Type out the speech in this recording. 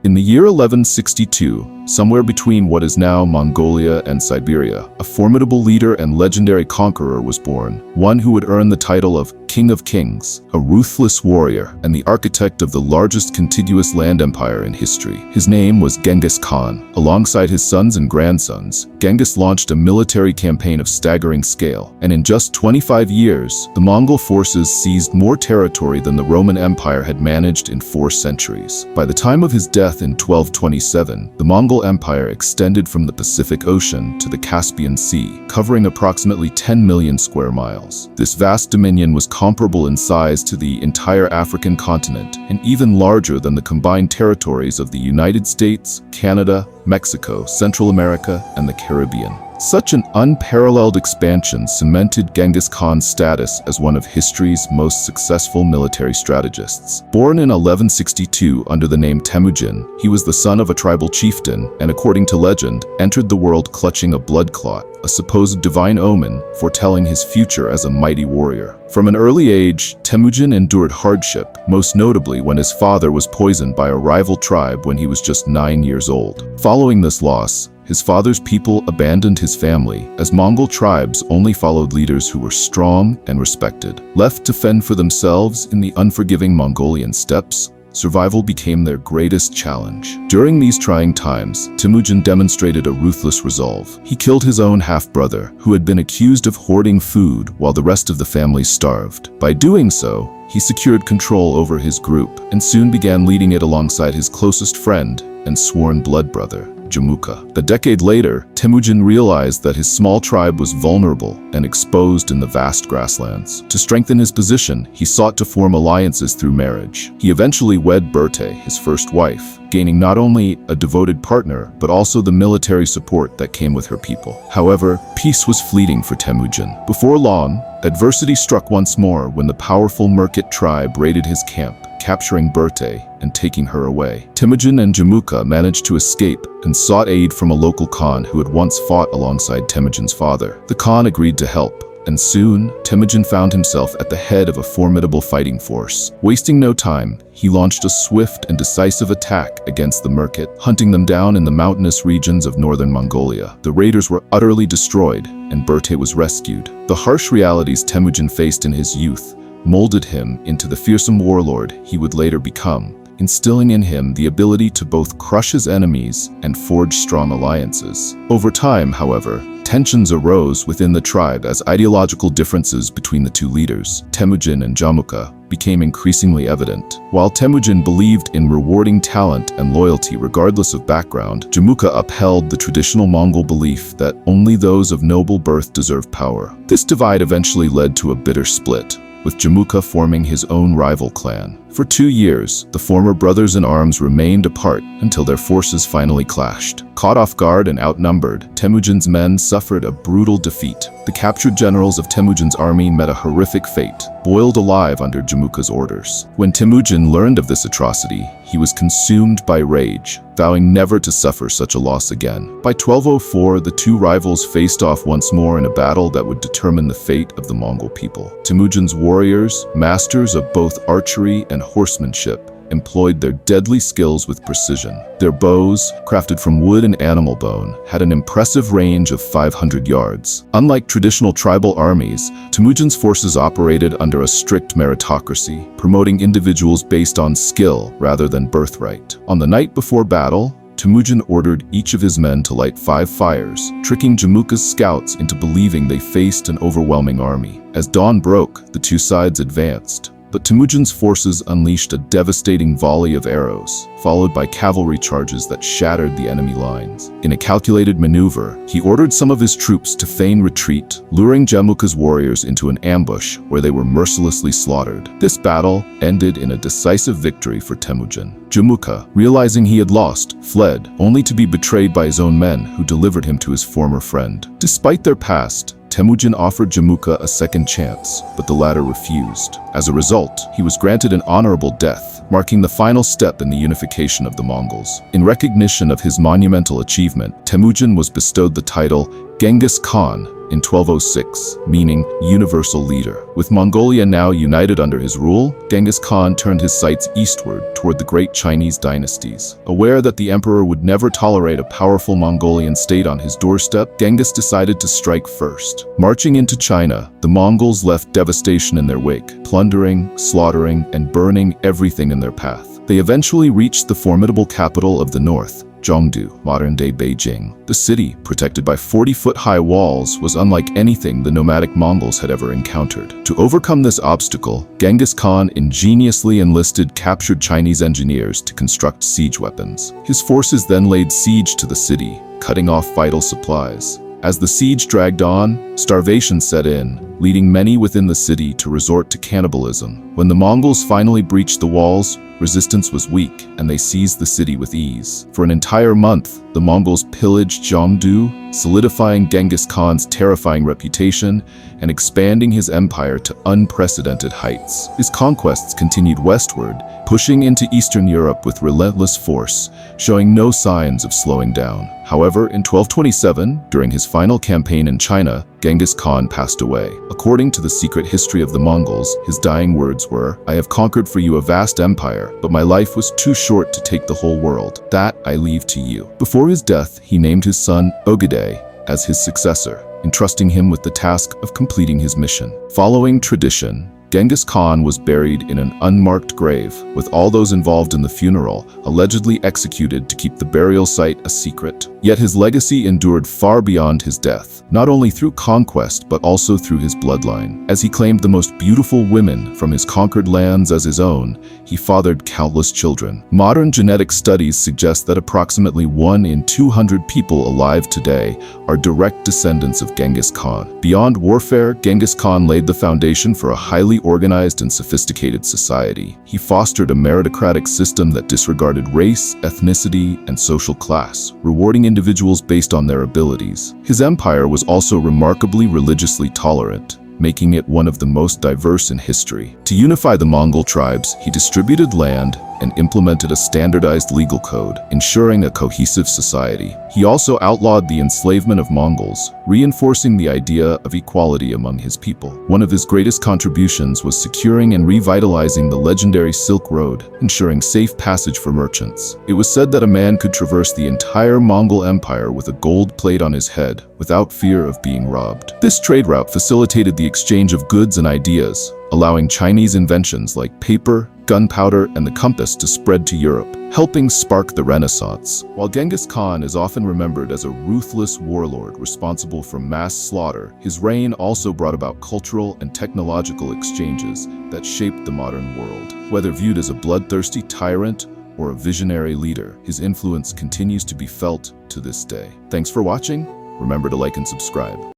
In the year 1162, somewhere between what is now Mongolia and Siberia, a formidable leader and legendary conqueror was born, one who would earn the title of King of Kings, a ruthless warrior, and the architect of the largest contiguous land empire in history. His name was Genghis Khan. Alongside his sons and grandsons, Genghis launched a military campaign of staggering scale, and in just 25 years, the Mongol forces seized more territory than the Roman Empire had managed in 4 centuries. By the time of his death in 1227, the Mongol Empire extended from the Pacific Ocean to the Caspian Sea, covering approximately 10 million square miles. This vast dominion was comparable in size to the entire African continent and even larger than the combined territories of the United States, Canada, Mexico, Central America, and the Caribbean. Such an unparalleled expansion cemented Genghis Khan's status as one of history's most successful military strategists. Born in 1162 under the name Temujin, he was the son of a tribal chieftain and, according to legend, entered the world clutching a blood clot, a supposed divine omen foretelling his future as a mighty warrior. From an early age, Temujin endured hardship, most notably when his father was poisoned by a rival tribe when he was just 9 years old. Following this loss, his father's people abandoned his family, as Mongol tribes only followed leaders who were strong and respected. Left to fend for themselves in the unforgiving Mongolian steppes, survival became their greatest challenge. During these trying times, Temujin demonstrated a ruthless resolve. He killed his own half-brother, who had been accused of hoarding food while the rest of the family starved. By doing so, he secured control over his group and soon began leading it alongside his closest friend and sworn blood brother, Jamuka. A decade later, Temujin realized that his small tribe was vulnerable and exposed in the vast grasslands. To strengthen his position, he sought to form alliances through marriage. He eventually wed Berte, his first wife, gaining not only a devoted partner, but also the military support that came with her people. However, peace was fleeting for Temujin. Before long, adversity struck once more when the powerful Merkit tribe raided his camp, capturing Berte and taking her away. Temujin and Jamuka managed to escape and sought aid from a local Khan who had once fought alongside Temujin's father. The Khan agreed to help, and soon, Temujin found himself at the head of a formidable fighting force. Wasting no time, he launched a swift and decisive attack against the Merkit, hunting them down in the mountainous regions of northern Mongolia. The raiders were utterly destroyed, and Berte was rescued. The harsh realities Temujin faced in his youth molded him into the fearsome warlord he would later become, instilling in him the ability to both crush his enemies and forge strong alliances. Over time, however, tensions arose within the tribe as ideological differences between the two leaders, Temujin and Jamuka, became increasingly evident. While Temujin believed in rewarding talent and loyalty regardless of background, Jamuka upheld the traditional Mongol belief that only those of noble birth deserve power. This divide eventually led to a bitter split, with Jamuka forming his own rival clan. For 2 years, the former brothers-in-arms remained apart until their forces finally clashed. Caught off guard and outnumbered, Temujin's men suffered a brutal defeat. The captured generals of Temujin's army met a horrific fate, boiled alive under Jamuka's orders. When Temujin learned of this atrocity, he was consumed by rage, vowing never to suffer such a loss again. By 1204, the two rivals faced off once more in a battle that would determine the fate of the Mongol people. Temujin's warriors, masters of both archery and horsemanship, employed their deadly skills with precision. Their bows, crafted from wood and animal bone, had an impressive range of 500 yards. Unlike traditional tribal armies, Temujin's forces operated under a strict meritocracy, promoting individuals based on skill rather than birthright. On the night before battle, Temujin ordered each of his men to light 5 fires, tricking Jamuka's scouts into believing they faced an overwhelming army. As dawn broke, the two sides advanced, but Temujin's forces unleashed a devastating volley of arrows, followed by cavalry charges that shattered the enemy lines. In a calculated maneuver, he ordered some of his troops to feign retreat, luring Jamuka's warriors into an ambush where they were mercilessly slaughtered. This battle ended in a decisive victory for Temujin. Jamuka, realizing he had lost, fled, only to be betrayed by his own men who delivered him to his former friend. Despite their past, Temujin offered Jamuka a second chance, but the latter refused. As a result, he was granted an honorable death, marking the final step in the unification of the Mongols. In recognition of his monumental achievement, Temujin was bestowed the title Genghis Khan, in 1206, meaning universal leader. With Mongolia now united under his rule, Genghis Khan turned his sights eastward toward the great Chinese dynasties. Aware that the emperor would never tolerate a powerful Mongolian state on his doorstep, Genghis decided to strike first. Marching into China, the Mongols left devastation in their wake, plundering, slaughtering, and burning everything in their path. They eventually reached the formidable capital of the north, Zhongdu, modern-day Beijing. The city, protected by 40-foot-high walls, was unlike anything the nomadic Mongols had ever encountered. To overcome this obstacle, Genghis Khan ingeniously enlisted captured Chinese engineers to construct siege weapons. His forces then laid siege to the city, cutting off vital supplies. As the siege dragged on, starvation set in, leading many within the city to resort to cannibalism. When the Mongols finally breached the walls, resistance was weak, and they seized the city with ease. For an entire month, the Mongols pillaged Zhongdu, solidifying Genghis Khan's terrifying reputation and expanding his empire to unprecedented heights. His conquests continued westward, pushing into Eastern Europe with relentless force, showing no signs of slowing down. However, in 1227, during his final campaign in China, Genghis Khan passed away. According to the secret history of the Mongols, his dying words were, "I have conquered for you a vast empire, but my life was too short to take the whole world. That I leave to you." Before his death, he named his son Ogedei as his successor, entrusting him with the task of completing his mission. Following tradition, Genghis Khan was buried in an unmarked grave, with all those involved in the funeral allegedly executed to keep the burial site a secret. Yet his legacy endured far beyond his death, not only through conquest but also through his bloodline. As he claimed the most beautiful women from his conquered lands as his own, he fathered countless children. Modern genetic studies suggest that approximately 1 in 200 people alive today are direct descendants of Genghis Khan. Beyond warfare, Genghis Khan laid the foundation for a highly organized and sophisticated society. He fostered a meritocratic system that disregarded race, ethnicity, and social class, rewarding individuals based on their abilities. His empire was also remarkably religiously tolerant, making it one of the most diverse in history. To unify the Mongol tribes, he distributed land and implemented a standardized legal code, ensuring a cohesive society. He also outlawed the enslavement of Mongols, reinforcing the idea of equality among his people. One of his greatest contributions was securing and revitalizing the legendary Silk Road, ensuring safe passage for merchants. It was said that a man could traverse the entire Mongol Empire with a gold plate on his head without fear of being robbed. This trade route facilitated the exchange of goods and ideas, allowing Chinese inventions like paper, gunpowder, and the compass to spread to Europe, helping spark the Renaissance. While Genghis Khan is often remembered as a ruthless warlord responsible for mass slaughter, his reign also brought about cultural and technological exchanges that shaped the modern world. Whether viewed as a bloodthirsty tyrant or a visionary leader, his influence continues to be felt to this day. Thanks for watching. Remember to like and subscribe.